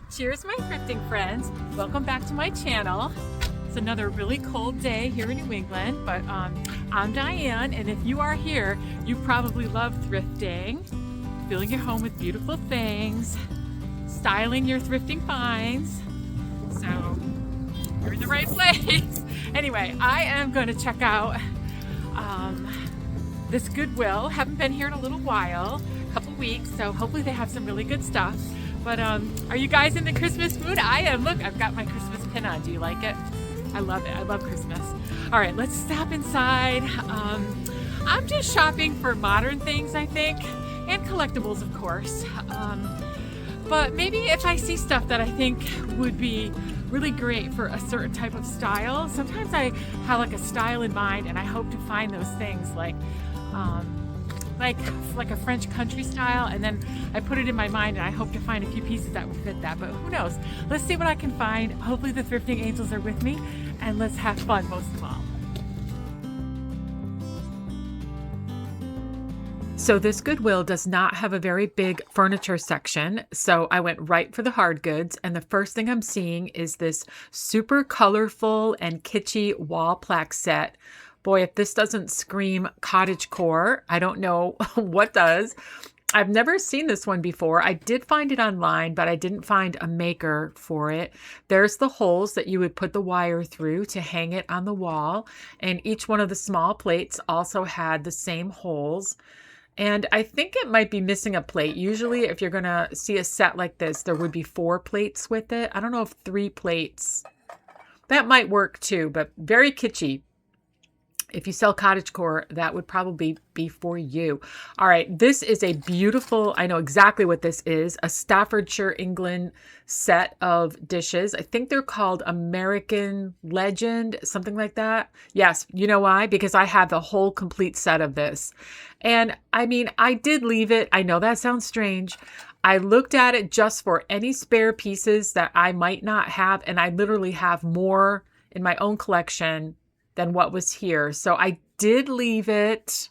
Cheers, my thrifting friends. Welcome back to my channel. It's another really cold day here in New England, but I'm Diane, and if you are here, you probably love thrifting, filling your home with beautiful things, styling your thrifting finds. So you're in the right place. Anyway, I am going to check out this Goodwill. Haven't been here in a little while, a couple weeks, so hopefully they have some really good stuff. But are you guys in the Christmas mood? I am. Look, I've got my Christmas pin on. Do you like it? I love it. I love Christmas. All right, let's stop inside. I'm just shopping for modern things, I think, and collectibles, of course. But maybe if I see stuff that I think would be really great for a certain type of style, sometimes I have like a style in mind, and I hope to find those things like a French country style, and then I put it in my mind and I hope to find a few pieces that would fit that, but who knows. Let's see what I can find. Hopefully the thrifting angels are with me, and let's have fun most of all. So this Goodwill does not have a very big furniture section, so I went right for the hard goods, and the first thing I'm seeing is this super colorful and kitschy wall plaque set. Boy, if this doesn't scream cottagecore, I don't know what does. I've never seen this one before. I did find it online, but I didn't find a maker for it. There's the holes that you would put the wire through to hang it on the wall, and each one of the small plates also had the same holes. And I think it might be missing a plate. Usually, if you're going to see a set like this, there would be 4 plates with it. I don't know if 3 plates. That might work too, but very kitschy. If you sell cottagecore, that would probably be for you. All right, this is a beautiful, I know exactly what this is, a Staffordshire, England set of dishes. I think they're called American Legend, something like that. Yes, you know why? Because I have the whole complete set of this. And I mean, I did leave it. I know that sounds strange. I looked at it just for any spare pieces that I might not have, and I literally have more in my own collection than what was here. So I did leave it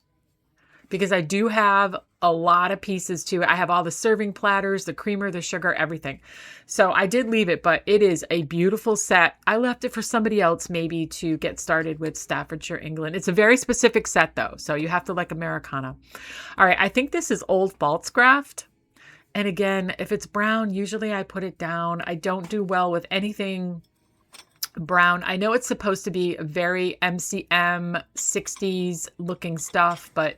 because I do have a lot of pieces too. I have all the serving platters, the creamer, the sugar, everything. So I did leave it, but it is a beautiful set. I left it for somebody else maybe to get started with Staffordshire, England. It's a very specific set though, so you have to like Americana. All right, I think this is old Faltzgraft. And again, if it's brown, usually I put it down. I don't do well with anything brown. I know it's supposed to be very MCM 60s looking stuff, but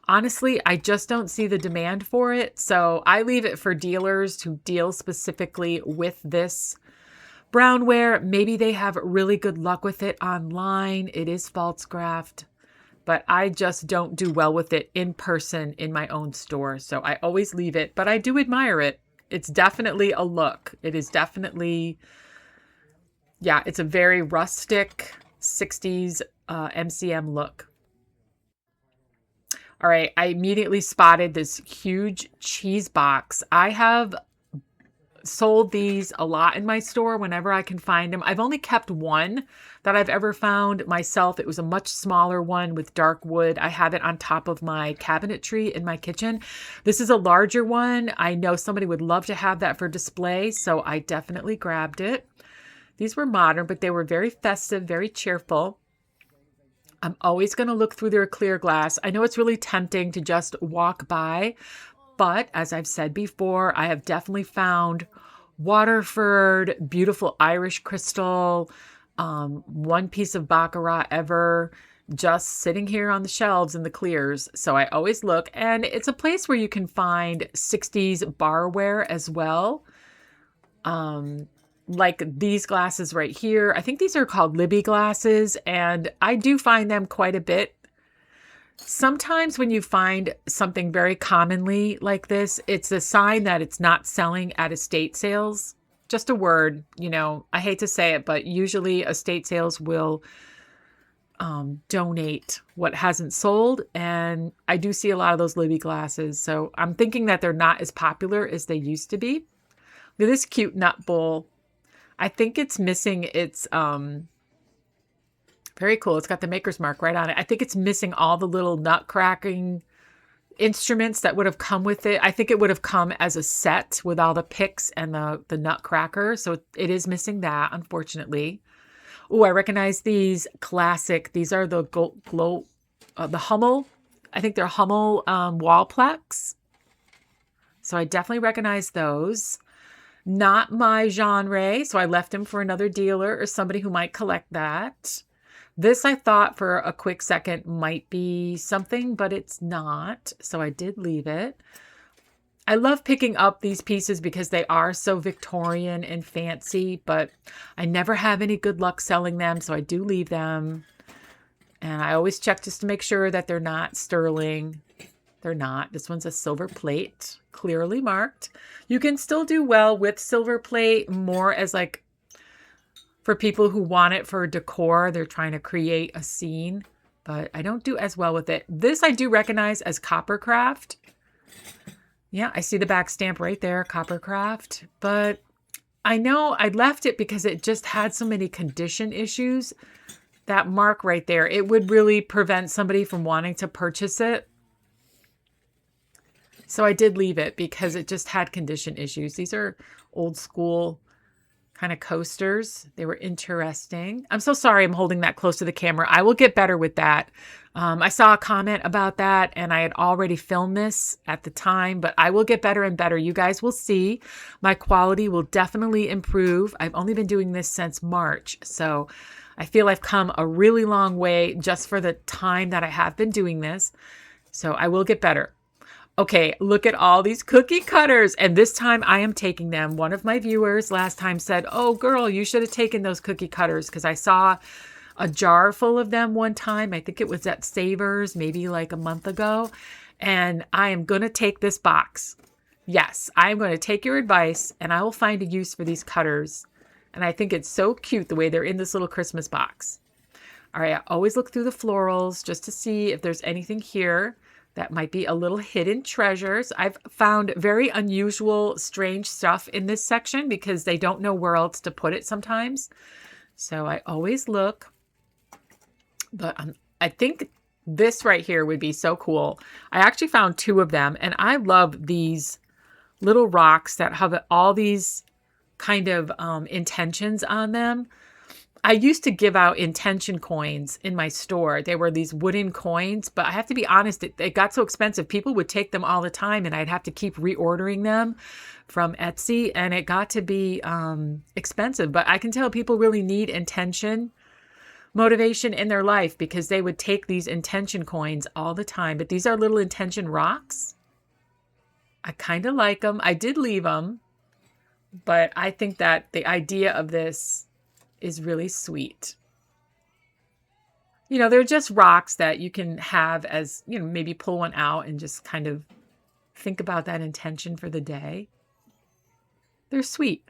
honestly, I just don't see the demand for it. So I leave it for dealers who deal specifically with this brownware. Maybe they have really good luck with it online. It is Faltzgraft, but I just don't do well with it in person in my own store. So I always leave it, but I do admire it. It's definitely a look. It is definitely, yeah, it's a very rustic 60s MCM look. All right, I immediately spotted this huge cheese box. I have sold these a lot in my store whenever I can find them. I've only kept one that I've ever found myself. It was a much smaller one with dark wood. I have it on top of my cabinetry in my kitchen. This is a larger one. I know somebody would love to have that for display, so I definitely grabbed it. These were modern, but they were very festive, very cheerful. I'm always going to look through their clear glass. I know it's really tempting to just walk by, but as I've said before, I have definitely found Waterford, beautiful Irish crystal, one piece of Baccarat ever, just sitting here on the shelves in the clears. So I always look, and it's a place where you can find 60s barware as well. Like these glasses right here. I think these are called Libby glasses, and I do find them quite a bit. Sometimes when you find something very commonly like this, it's a sign that it's not selling at estate sales. Just a word, you know, I hate to say it, but usually estate sales will donate what hasn't sold, and I do see a lot of those Libby glasses. So I'm thinking that they're not as popular as they used to be. Look at this cute nut bowl. I think it's missing its, very cool. It's got the maker's mark right on it. I think it's missing all the little nut cracking instruments that would have come with it. I think it would have come as a set with all the picks and the nutcracker. So it is missing that, unfortunately. Oh, I recognize these classic. These are the the Hummel. I think they're Hummel wall plaques. So I definitely recognize those. Not my genre, so I left them for another dealer or somebody who might collect that. This I thought for a quick second might be something, but it's not. So I did leave it. I love picking up these pieces because they are so Victorian and fancy, but I never have any good luck selling them, so I do leave them. And I always check just to make sure that they're not sterling. They're not. This one's a silver plate, clearly marked. You can still do well with silver plate, more as like for people who want it for decor. They're trying to create a scene, but I don't do as well with it. This I do recognize as Coppercraft. Yeah, I see the back stamp right there, Coppercraft. But I know I left it because it just had so many condition issues. That mark right there, it would really prevent somebody from wanting to purchase it. So I did leave it because it just had condition issues. These are old school kind of coasters. They were interesting. I'm so sorry I'm holding that close to the camera. I will get better with that. I saw a comment about that and I had already filmed this at the time, but I will get better and better. You guys will see my quality will definitely improve. I've only been doing this since March, so I feel I've come a really long way just for the time that I have been doing this. So I will get better. Okay, look at all these cookie cutters. And this time I am taking them. One of my viewers last time said, oh, girl, you should have taken those cookie cutters because I saw a jar full of them one time. I think it was at Savers, maybe like a month ago. And I am going to take this box. Yes, I'm going to take your advice and I will find a use for these cutters. And I think it's so cute the way they're in this little Christmas box. All right, I always look through the florals just to see if there's anything here that might be a little hidden treasures. I've found very unusual, strange stuff in this section because they don't know where else to put it sometimes. So I always look. But I think this right here would be so cool. I actually found two of them, and I love these little rocks that have all these kind of intentions on them. I used to give out intention coins in my store. They were these wooden coins, but I have to be honest, it got so expensive. People would take them all the time and I'd have to keep reordering them from Etsy and it got to be expensive. But I can tell people really need intention, motivation in their life because they would take these intention coins all the time. But these are little intention rocks. I kind of like them. I did leave them, but I think that the idea of this is really sweet. You know, they're just rocks that you can have as, you know, maybe pull one out and just kind of think about that intention for the day. They're sweet.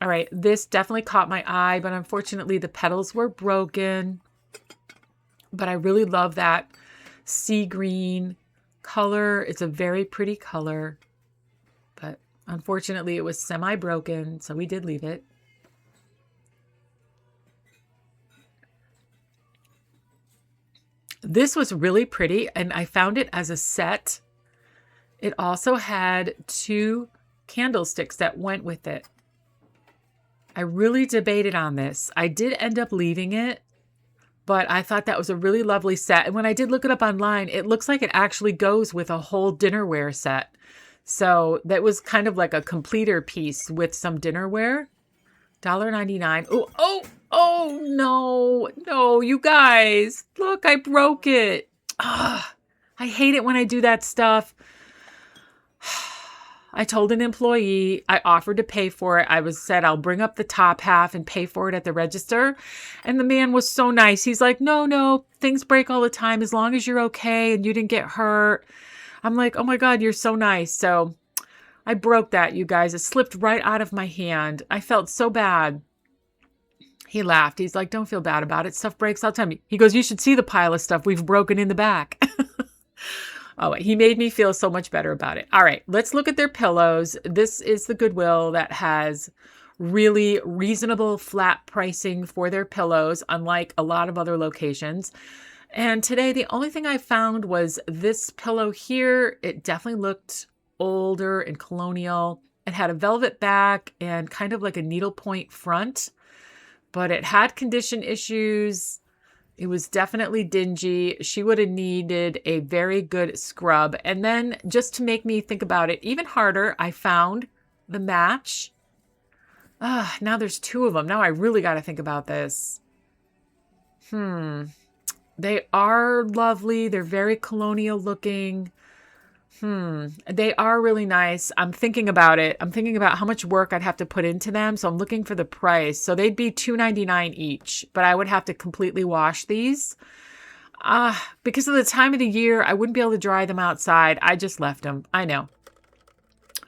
All right, this definitely caught my eye, but unfortunately the petals were broken. But I really love that sea green color. It's a very pretty color, but unfortunately it was semi-broken, so we did leave it. This was really pretty, and I found it as a set. It also had two candlesticks that went with it. I really debated on this. I did end up leaving it, but I thought that was a really lovely set. And when I did look it up online, it looks like it actually goes with a whole dinnerware set. So that was kind of like a completer piece with some dinnerware. $1.99. Oh, no, you guys. Look, I broke it. I hate it when I do that stuff. I told an employee, I offered to pay for it. I said, I'll bring up the top half and pay for it at the register. And the man was so nice. He's like, no, things break all the time as long as you're okay and you didn't get hurt. I'm like, oh my God, you're so nice. So I broke that, you guys. It slipped right out of my hand. I felt so bad. He laughed. He's like, don't feel bad about it. Stuff breaks all the time. He goes, you should see the pile of stuff we've broken in the back. Oh, he made me feel so much better about it. All right, let's look at their pillows. This is the Goodwill that has really reasonable flat pricing for their pillows, unlike a lot of other locations. And today, the only thing I found was this pillow here. It definitely looked older and colonial. It had a velvet back and kind of like a needlepoint front, but it had condition issues. It was definitely dingy. She would have needed a very good scrub. And then just to make me think about it even harder, I found the match. Now there's two of them. Now I really got to think about this. They are lovely. They're very colonial looking. They are really nice. I'm thinking about it. I'm thinking about how much work I'd have to put into them. So I'm looking for the price. So they'd be $2.99 each, but I would have to completely wash these. Because of the time of the year, I wouldn't be able to dry them outside. I just left them. I know.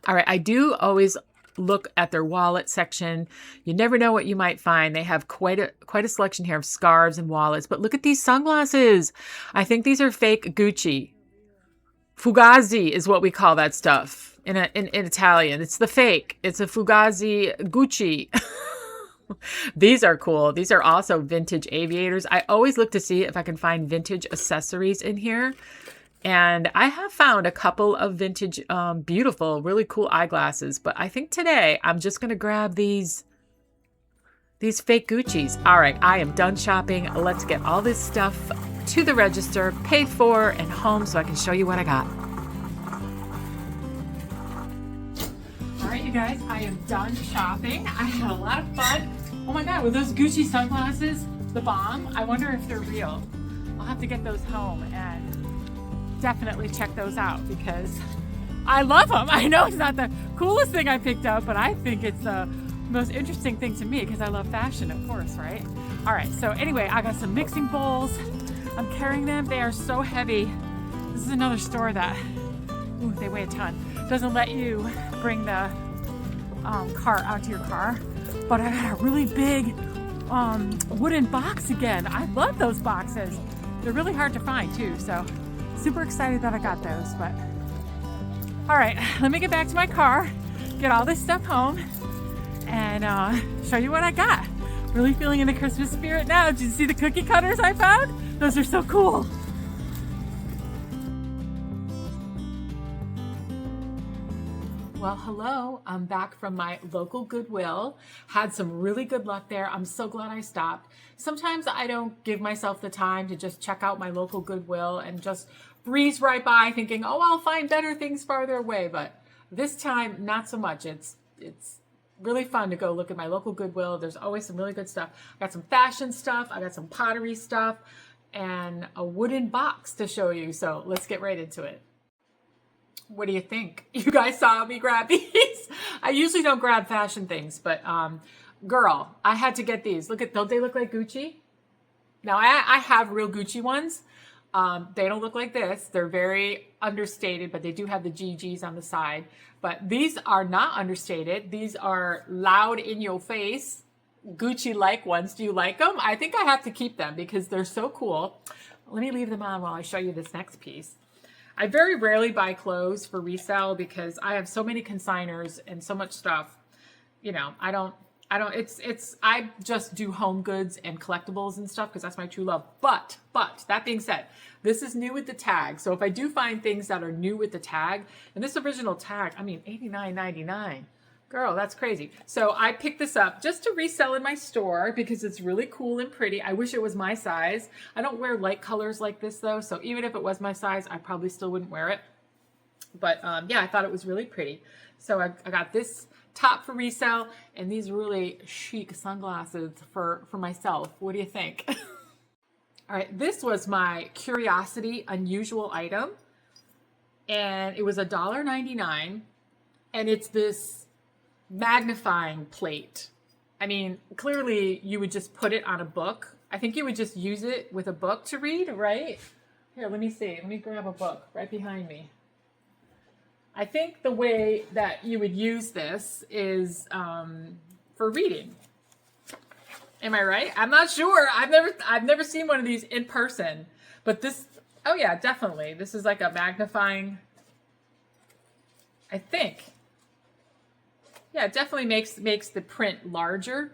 All right. I do always look at their wallet section. You never know what you might find. They have quite a selection here of scarves and wallets, but look at these sunglasses. I think these are fake Gucci. Fugazi is what we call that stuff in Italian. It's the fake. It's a Fugazi Gucci. These are cool. These are also vintage aviators. I always look to see if I can find vintage accessories in here. And I have found a couple of vintage, beautiful, really cool eyeglasses. But I think today I'm just going to grab these fake Guccis. All right, I am done shopping. Let's get all this stuff to the register, paid for, and home so I can show you what I got. All right, you guys, I am done shopping. I had a lot of fun. Oh my God, were those Gucci sunglasses the bomb? I wonder if they're real. I'll have to get those home and definitely check those out because I love them. I know it's not the coolest thing I picked up, but I think it's the most interesting thing to me because I love fashion, of course, right? All right, so anyway, I got some mixing bowls. I'm carrying them. They are so heavy. This is another store that, they weigh a ton. Doesn't let you bring the cart out to your car. But I got a really big wooden box again. I love those boxes. They're really hard to find too. So super excited that I got those. But all right, let me get back to my car, get all this stuff home, and show you what I got. Really feeling in the Christmas spirit now. Did you see the cookie cutters I found? Those are so cool. Well, hello. I'm back from my local Goodwill. Had some really good luck there. I'm so glad I stopped. Sometimes I don't give myself the time to just check out my local Goodwill and just breeze right by thinking, oh, I'll find better things farther away. But this time, not so much. It's really fun to go look at my local Goodwill. There's always some really good stuff. I got some fashion stuff. I got some pottery stuff and a wooden box to show you. So let's get right into it. What do you think? You guys saw me grab these. I usually don't grab fashion things, but girl, I had to get these. Don't they look like Gucci? Now I have real Gucci ones. They don't look like this. They're very understated, but they do have the GGs on the side. But these are not understated. These are loud in your face, Gucci-like ones. Do you like them? I think I have to keep them because they're so cool. Let me leave them on while I show you this next piece. I very rarely buy clothes for resale because I have so many consigners and so much stuff. You know, I just do home goods and collectibles and stuff because that's my true love. But that being said, this is new with the tag. So if I do find things that are new with the tag, and this original tag, I mean, $89.99. Girl, that's crazy. So I picked this up just to resell in my store because it's really cool and pretty. I wish it was my size. I don't wear light colors like this though. So even if it was my size, I probably still wouldn't wear it. But yeah, I thought it was really pretty. So I got this top for resale and these really chic sunglasses for myself. What do you think? All right, this was my curiosity unusual item and it was $1.99 and it's this magnifying plate. I mean, clearly you would just put it on a book. I think you would just use it with a book to read, right? Here, let me see. Let me grab a book right behind me. I think the way that you would use this is for reading. Am I right? I'm not sure. I've never seen one of these in person, but this, oh yeah, definitely. This is like a magnifying, I think. Yeah, it definitely makes the print larger.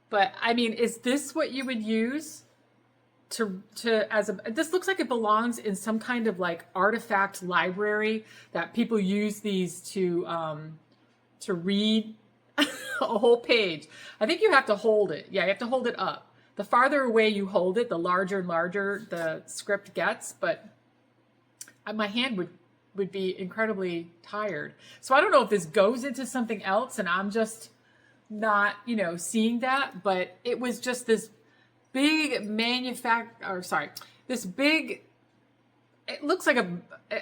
But I mean, is this what you would use this looks like it belongs in some kind of like artifact library that people use these to read a whole page. I think you have to hold it. Yeah, you have to hold it up. The farther away you hold it, the larger and larger the script gets, but my hand would be incredibly tired. So I don't know if this goes into something else and I'm just not, seeing that, but it was just this big this big, it looks like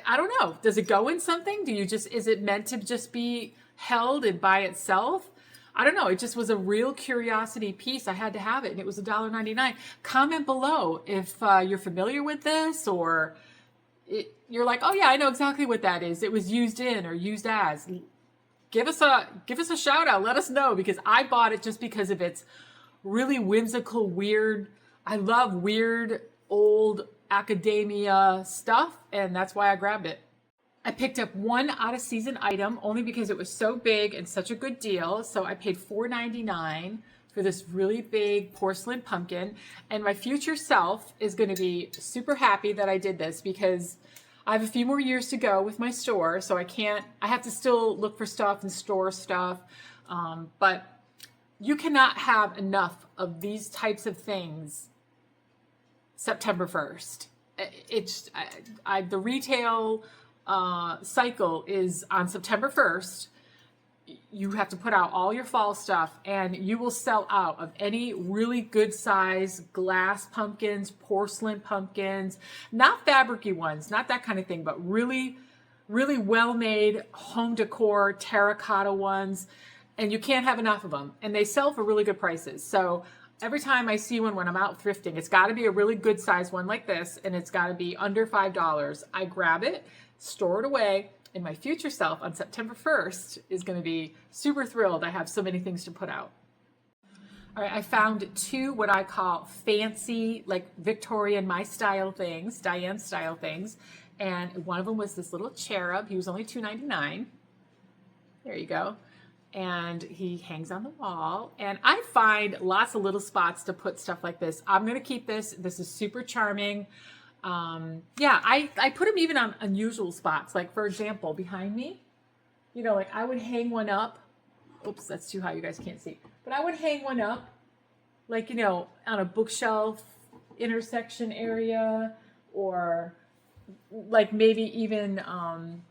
I don't know. Does it go in something? Is it meant to just be held and by itself? I don't know. It just was a real curiosity piece. I had to have it, and it was $1.99. Comment below if you're familiar with this, or you're like, oh yeah, I know exactly what that is. It was used in or used as. Give us a shout out. Let us know, because I bought it just because of its really whimsical, weird. I love weird old academia stuff, and that's why I grabbed it. I picked up one out of season item only because it was so big and such a good deal. So I paid $4.99 for this really big porcelain pumpkin, and my future self is going to be super happy that I did this, because I have a few more years to go with my store, so I have to still look for stuff and store stuff, but you cannot have enough of these types of things September 1st. The retail cycle is on September 1st. You have to put out all your fall stuff, and you will sell out of any really good size glass pumpkins, porcelain pumpkins, not fabricy ones, not that kind of thing, but really, really well-made home decor terracotta ones. And you can't have enough of them. And they sell for really good prices. So every time I see one when I'm out thrifting, it's got to be a really good size one like this, and it's got to be under $5. I grab it, store it away, and my future self on September 1st is going to be super thrilled. I have so many things to put out. All right, I found two what I call fancy, like Victorian, Diane style things. And one of them was this little cherub. He was only $2.99. There you go. And he hangs on the wall, and I find lots of little spots to put stuff like this. I'm going to keep this. This is super charming. I put them even on unusual spots. Like, for example, behind me, like I would hang one up. Oops, that's too high. You guys can't see. But I would hang one up, like, on a bookshelf intersection area, or like maybe even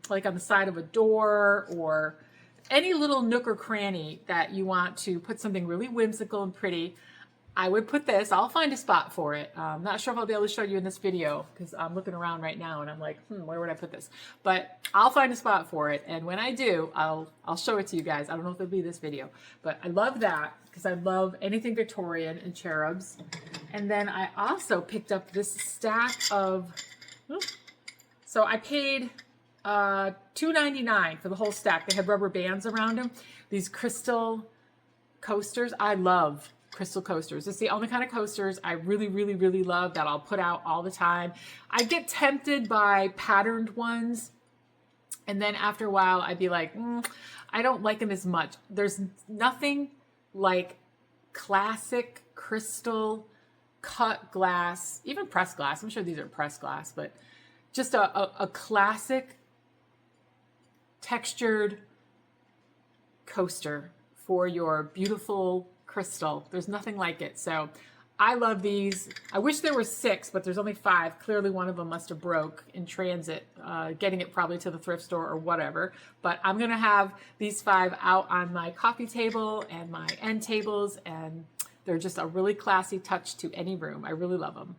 like on the side of a door, or any little nook or cranny that you want to put something really whimsical and pretty. I would put this. I'll find a spot for it. I'm not sure if I'll be able to show you in this video, because I'm looking around right now and I'm like, where would I put this? But I'll find a spot for it, and when I do, I'll show it to you guys. I don't know if it'll be this video, but I love that because I love anything Victorian and cherubs. And then I also picked up this stack of. So I paid $2.99 for the whole stack. They had rubber bands around them. These crystal coasters. I love crystal coasters. It's the only kind of coasters I really, really, really love that I'll put out all the time. I get tempted by patterned ones, and then after a while I'd be like, I don't like them as much. There's nothing like classic crystal cut glass, even pressed glass. I'm sure these are pressed glass, but just a classic textured coaster for your beautiful crystal. There's nothing like it. So I love these. I wish there were 6, but there's only 5. Clearly one of them must have broke in transit, getting it probably to the thrift store or whatever. But I'm going to have these 5 out on my coffee table and my end tables, and they're just a really classy touch to any room. I really love them.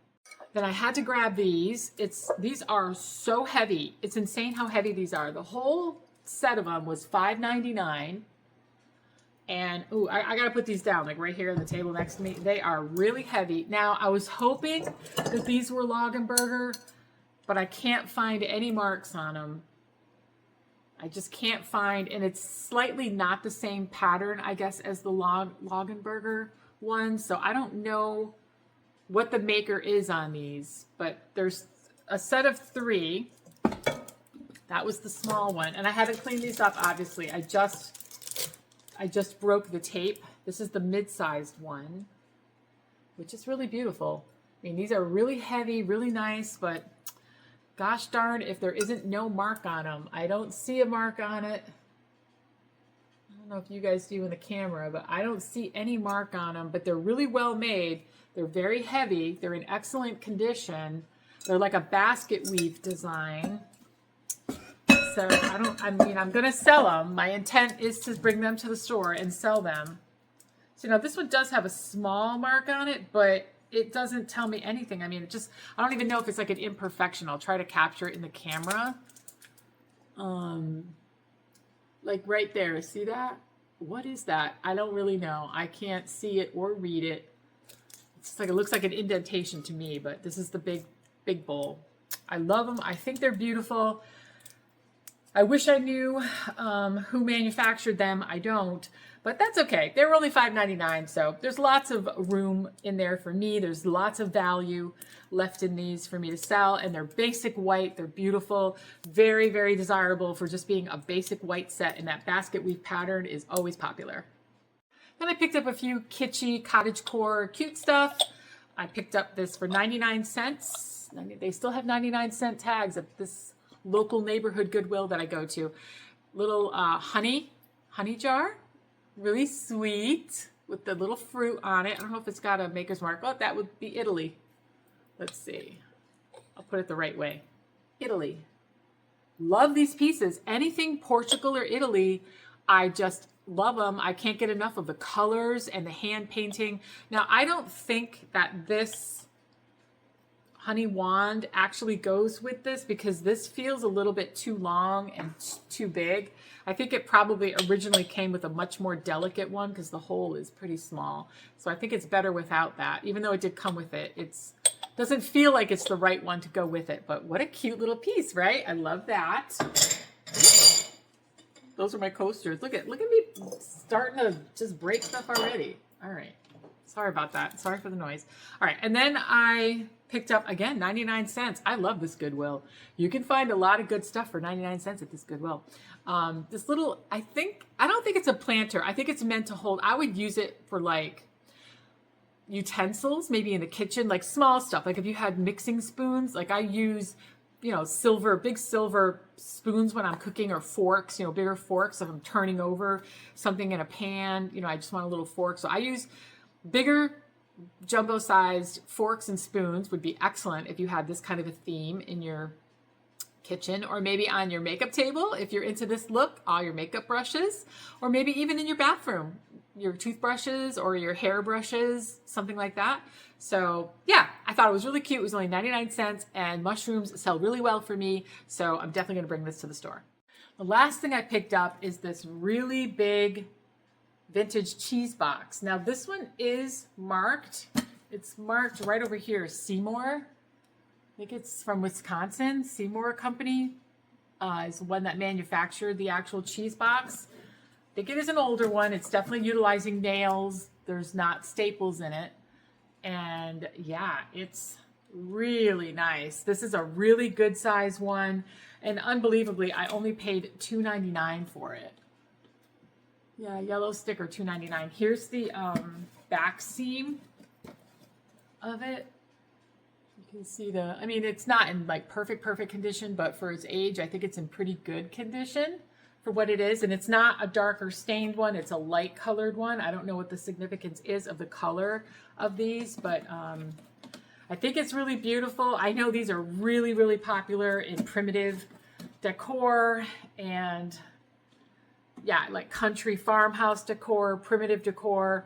Then I had to grab these. These are so heavy. It's insane how heavy these are. The whole set of them was $5.99. And I gotta put these down, like right here on the table next to me. They are really heavy. Now, I was hoping that these were Loggenberger, but I can't find any marks on them. I just can't find, and it's slightly not the same pattern, I guess, as the Loggenberger one. So I don't know what the maker is on these, but there's a set of 3. That was the small one, and I haven't cleaned these up, obviously. I just broke the tape. This is the mid-sized one, which is really beautiful. I mean, these are really heavy, really nice, but gosh darn if there isn't no mark on them. I don't see a mark on it. I don't know if you guys do in the camera, but I don't see any mark on them, but they're really well made. They're very heavy. They're in excellent condition. They're like a basket weave design. So I'm going to sell them. My intent is to bring them to the store and sell them. So now this one does have a small mark on it, but it doesn't tell me anything. I mean, I don't even know if it's like an imperfection. I'll try to capture it in the camera. Like right there, see that? What is that? I don't really know. I can't see it or read it. It's like, it looks like an indentation to me, but this is the big bowl. I love them. I think they're beautiful. I wish I knew who manufactured them. I don't, but that's okay. They were only $5.99, so there's lots of room in there for me. There's lots of value left in these for me to sell, and they're basic white. They're beautiful, very, very desirable for just being a basic white set, and that basket weave pattern is always popular. Then I picked up a few kitschy cottagecore cute stuff. I picked up this for 99 cents. They still have 99-cent tags at this local neighborhood Goodwill that I go to. Little honey jar, really sweet with the little fruit on it. I don't know if it's got a maker's mark. Oh, that would be Italy. Let's see. I'll put it the right way. Italy. Love these pieces. Anything Portugal or Italy, I just love them. I can't get enough of the colors and the hand painting. Now, I don't think that this honey wand actually goes with this because this feels a little bit too long and too big. I think it probably originally came with a much more delicate one because the hole is pretty small. So I think it's better without that. Even though it did come with it, it doesn't feel like it's the right one to go with it. But what a cute little piece, right? I love that. Those are my coasters. Look at me starting to just break stuff already. All right. Sorry about that. Sorry for the noise. All right. And then I picked up, again, 99 cents. I love this Goodwill. You can find a lot of good stuff for 99 cents at this Goodwill. This little, I don't think it's a planter. I think it's meant to hold. I would use it for like utensils, maybe in the kitchen, like small stuff. Like if you had mixing spoons, like I use, big silver spoons when I'm cooking, or forks, bigger forks if I'm turning over something in a pan. I just want a little fork. So I use bigger jumbo-sized forks and spoons would be excellent if you had this kind of a theme in your kitchen, or maybe on your makeup table if you're into this look, all your makeup brushes, or maybe even in your bathroom, your toothbrushes or your hair brushes, something like that. So yeah, I thought it was really cute. It was only 99 cents and mushrooms sell really well for me, so I'm definitely going to bring this to the store. The last thing I picked up is this really big vintage cheese box. Now this one is marked. It's marked right over here, Seymour. I think it's from Wisconsin. Seymour Company is the one that manufactured the actual cheese box. I think it is an older one. It's definitely utilizing nails. There's not staples in it. And yeah, it's really nice. This is a really good size one. And unbelievably, I only paid $2.99 for it. Yeah, yellow sticker, $2.99. Here's the back seam of it. You can see it's not in like perfect condition, but for its age, I think it's in pretty good condition for what it is. And it's not a darker stained one. It's a light colored one. I don't know what the significance is of the color of these, but I think it's really beautiful. I know these are really, really popular in primitive decor and yeah, like country farmhouse decor, primitive decor.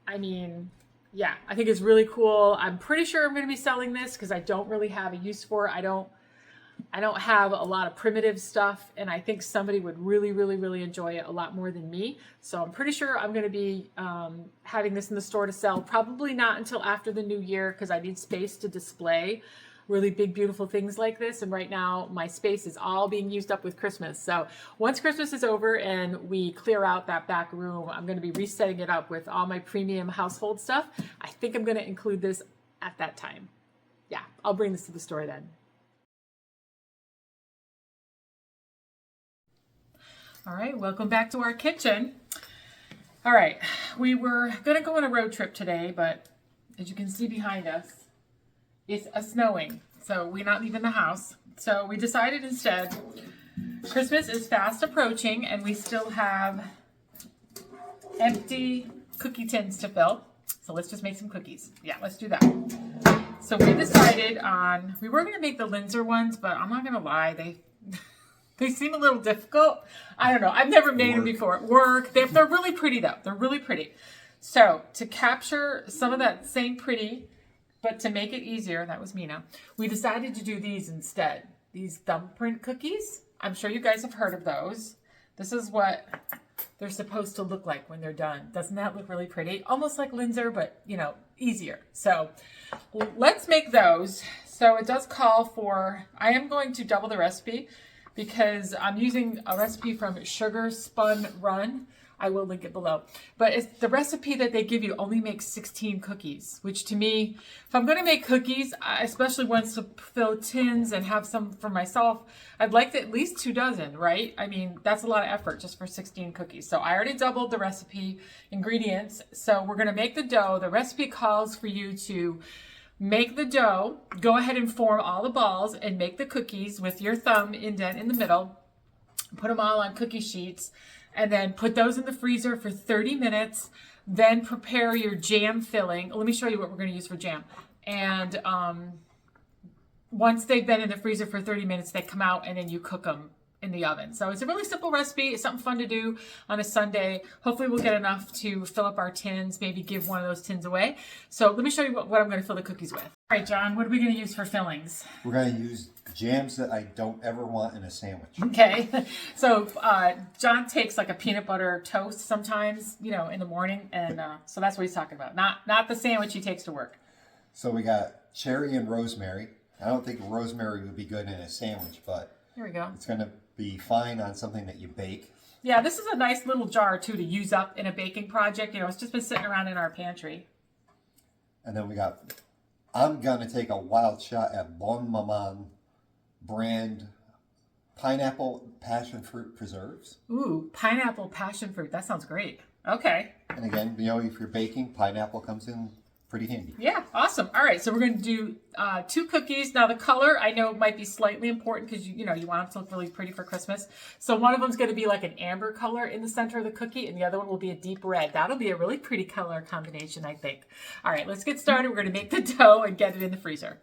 I mean, yeah, I think it's really cool. I'm pretty sure I'm going to be selling this because I don't really have a use for it. I don't have a lot of primitive stuff, and I think somebody would really, really, really enjoy it a lot more than me. So I'm pretty sure I'm going to be having this in the store to sell. Probably not until after the new year because I need space to display really big, beautiful things like this. And right now my space is all being used up with Christmas. So once Christmas is over and we clear out that back room, I'm going to be resetting it up with all my premium household stuff. I think I'm going to include this at that time. Yeah, I'll bring this to the store then. All right, welcome back to our kitchen. All right, we were going to go on a road trip today, but as you can see behind us, it's snowing. So we're not leaving the house. So we decided instead, Christmas is fast approaching and we still have empty cookie tins to fill. So let's just make some cookies. Yeah, let's do that. So we decided on, we were going to make the Linzer ones, but I'm not going to lie, they seem a little difficult. I don't know. I've never made them before at work. They're really pretty though. They're really pretty. So to capture some of that same pretty, but to make it easier, that was Mina, we decided to do these instead. These Thumbprint cookies. I'm sure you guys have heard of those. This is what they're supposed to look like when they're done. Doesn't that look really pretty? Almost like Linzer, but you know, easier. So let's make those. So it does call for, I am going to double the recipe because I'm using a recipe from Sugar Spun Run. I will link it below. But it's the recipe that they give you only makes 16 cookies, which to me, if I'm going to make cookies, especially ones to fill tins and have some for myself, I'd like at least 2 dozen, right? I mean, that's a lot of effort just for 16 cookies. So I already doubled the recipe ingredients. So we're going to make the dough. The recipe calls for you to make the dough, go ahead and form all the balls and make the cookies with your thumb indent in the middle. Put them all on cookie sheets. And then put those in the freezer for 30 minutes. Then prepare your jam filling. Let me show you what we're going to use for jam. And once they've been in the freezer for 30 minutes, they come out and then you cook them in the oven. So it's a really simple recipe. It's something fun to do on a Sunday. Hopefully we'll get enough to fill up our tins, maybe give one of those tins away. So let me show you what I'm going to fill the cookies with. All right, John, what are we going to use for fillings? We're going to use jams that I don't ever want in a sandwich. Okay. So John takes like a peanut butter toast sometimes, you know, in the morning. And so that's what he's talking about. Not the sandwich he takes to work. So we got cherry and rosemary. I don't think rosemary would be good in a sandwich, but here we go. It's going to be fine on something that you bake. Yeah, this is a nice little jar too to use up in a baking project. You know, it's just been sitting around in our pantry. And then we got, I'm going to take a wild shot at Bon Maman brand pineapple passion fruit preserves. Ooh, pineapple passion fruit. That sounds great. Okay. And again, you know, if you're baking, pineapple comes in pretty handy. Yeah, awesome. All right, so we're going to do 2 cookies. Now the color I know might be slightly important because you know you want them to look really pretty for Christmas. So one of them is going to be like an amber color in the center of the cookie, and the other one will be a deep red. That'll be a really pretty color combination, I think. All right, let's get started. We're going to make the dough and get it in the freezer.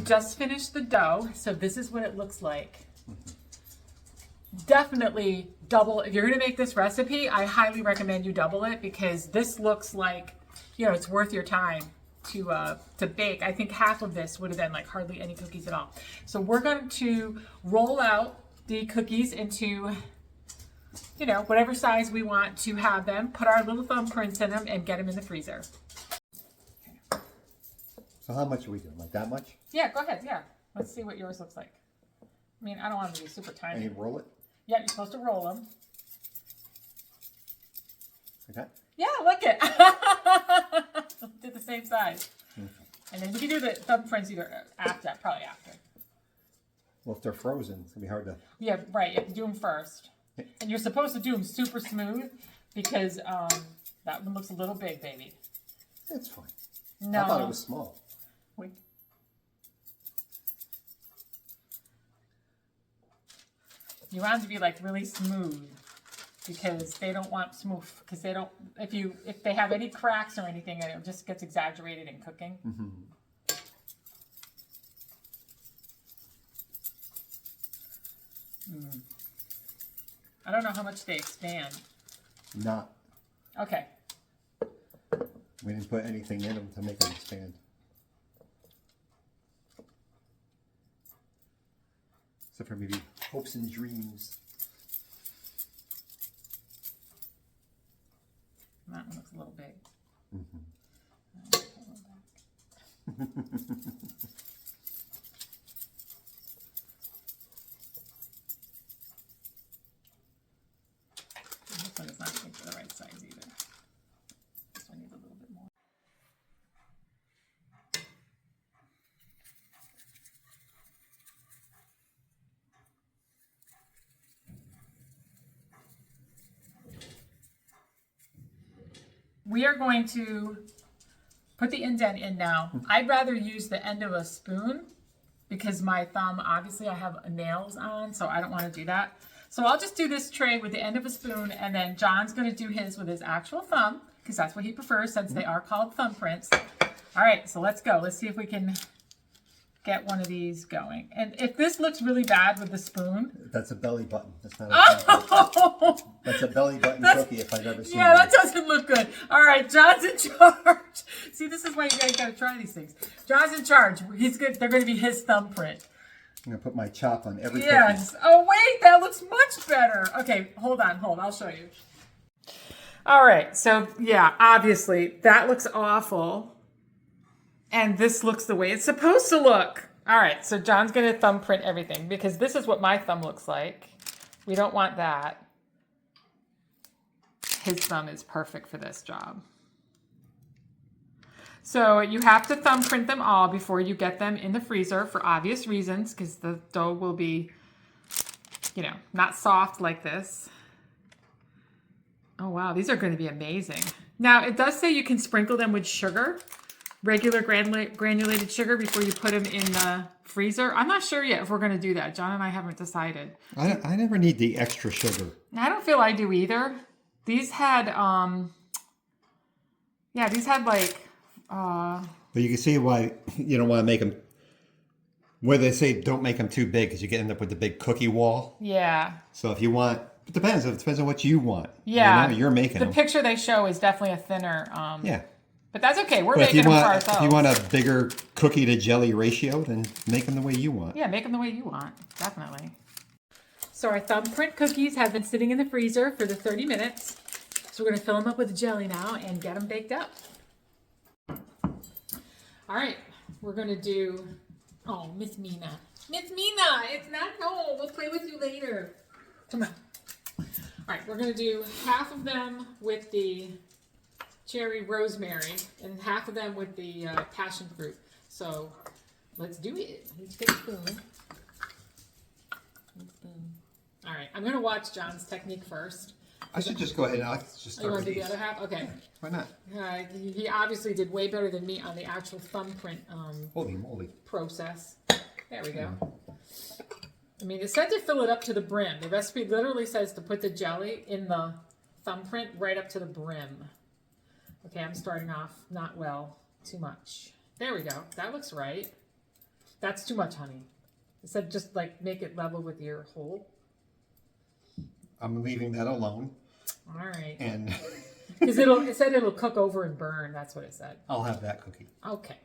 just finished the dough, so this is what it looks like. Definitely double. If you're going to make this recipe, I highly recommend you double it because this looks like, you know, it's worth your time to bake. I think half of this would have been like hardly any cookies at all. So we're going to roll out the cookies into, you know, whatever size we want to have them, put our little thumbprints in them, and get them in the freezer. So how much are we doing? Like that much? Yeah, go ahead. Yeah. Let's see what yours looks like. I mean, I don't want them to be super tiny. And you roll it? Yeah, you're supposed to roll them. Okay. Yeah, look it. Did the same size. Okay. And then you can do the thumbprints either after, probably after. Well, if they're frozen, it's going to be hard to... Yeah, right. You have to do them first. And you're supposed to do them super smooth because that one looks a little big, baby. It's fine. No. I thought it was small. Wait. You want them to be like really smooth because they don't want smooth because they don't, if they have any cracks or anything, it just gets exaggerated in cooking. Mm-hmm. I don't know how much they expand. Not. Okay. We didn't put anything in them to make them expand. Except for maybe hopes and dreams. That one looks a little big. Mm-hmm. This one is not quite the right size either. This one needs a little bit more. We are going to put the indent in now. I'd rather use the end of a spoon because my thumb, obviously I have nails on, so I don't want to do that. So I'll just do this tray with the end of a spoon, and then John's going to do his with his actual thumb because that's what he prefers since they are called thumbprints. All right, so let's go. Let's see if we can get one of these going. And if this looks really bad with the spoon. That's a belly button. That's not a That's a belly button cookie if I've ever seen Yeah, one. that doesn't look good. All right, John's in charge. See, this is why you guys got to try these things. John's in charge. He's good. They're going to be his thumbprint. I'm going to put my chop on every Yes. cookie. Oh, wait, that looks much better. Okay, hold on. I'll show you. All right, so yeah, obviously that looks awful. And this looks the way it's supposed to look. All right, so John's going to thumbprint everything because this is what my thumb looks like. We don't want that. His thumb is perfect for this job. So you have to thumbprint them all before you get them in the freezer for obvious reasons because the dough will be, you know, not soft like this. Oh, wow, these are going to be amazing. Now, it does say you can sprinkle them with sugar. Regular granulated sugar before you put them in the freezer. I'm not sure yet if we're going to do that. John and I haven't decided. I never need the extra sugar. I don't feel I do either. These had, yeah, these had like, But you can see why you don't want to make them, where they say don't make them too big because you end up with the big cookie wall. yeah. So if you want, it depends. It depends on what you want. Yeah. You know, you're making The them. picture they show is definitely a thinner, Yeah. but that's okay. We're But making them for ourselves. if you want a bigger cookie to jelly ratio, then make them the way you want. Yeah, make them the way you want. Definitely. So our thumbprint cookies have been sitting in the freezer for the 30 minutes. So we're going to fill them up with jelly now and get them baked up. All right, we're going to do, oh, Miss Mina. Miss Mina, it's not, no, we'll play with you later. Come on. All right, we're going to do half of them with the cherry rosemary and half of them with the passion fruit. So let's do it. Let's get a spoon. All right, I'm going to watch John's technique first. I should just go ahead and I'll just You start want with to do the these. other half? Okay. Why not? He obviously did way better than me on the actual thumbprint Holy moly. process. There we go. I mean, it said to fill it up to the brim. The recipe literally says to put the jelly in the thumbprint right up to the brim. Okay, I'm starting off not well, too much. There we go. That looks right. That's too much honey. It said just like make it level with your hole. I'm leaving that alone. All right. And because it said it'll cook over and burn. That's what it said. I'll have that cookie. Okay.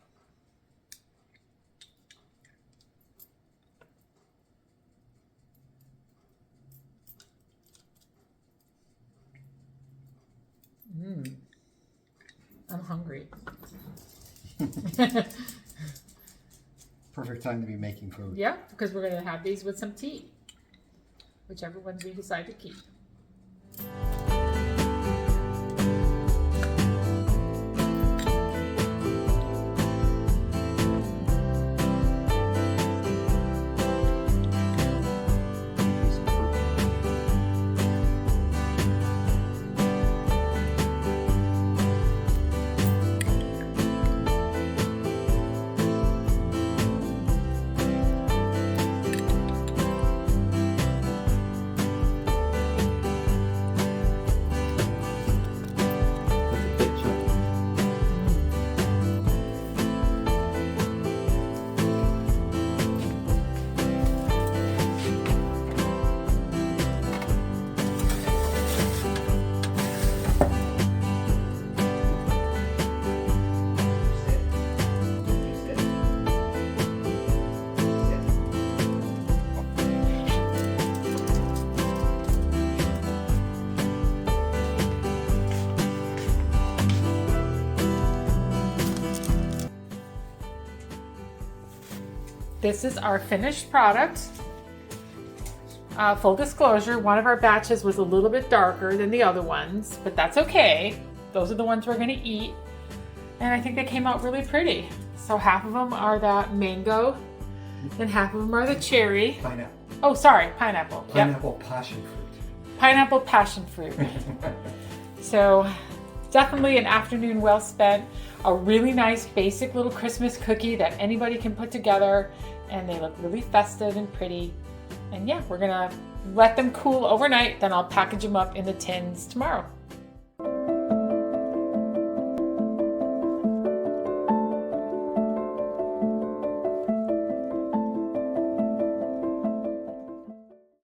I'm hungry. Perfect time to be making food. Yeah, because we're going to have these with some tea. Whichever ones we decide to keep. This is our finished product. Full disclosure, one of our batches was a little bit darker than the other ones, but that's okay. Those are the ones we're gonna eat. And I think they came out really pretty. So half of them are that mango, and half of them are the cherry. Pineapple. Oh, sorry, pineapple. Pineapple passion fruit. Pineapple passion fruit. So definitely an afternoon well spent. A really nice basic little Christmas cookie that anybody can put together, and they look really festive and pretty. And yeah, we're gonna let them cool overnight, then I'll package them up in the tins tomorrow.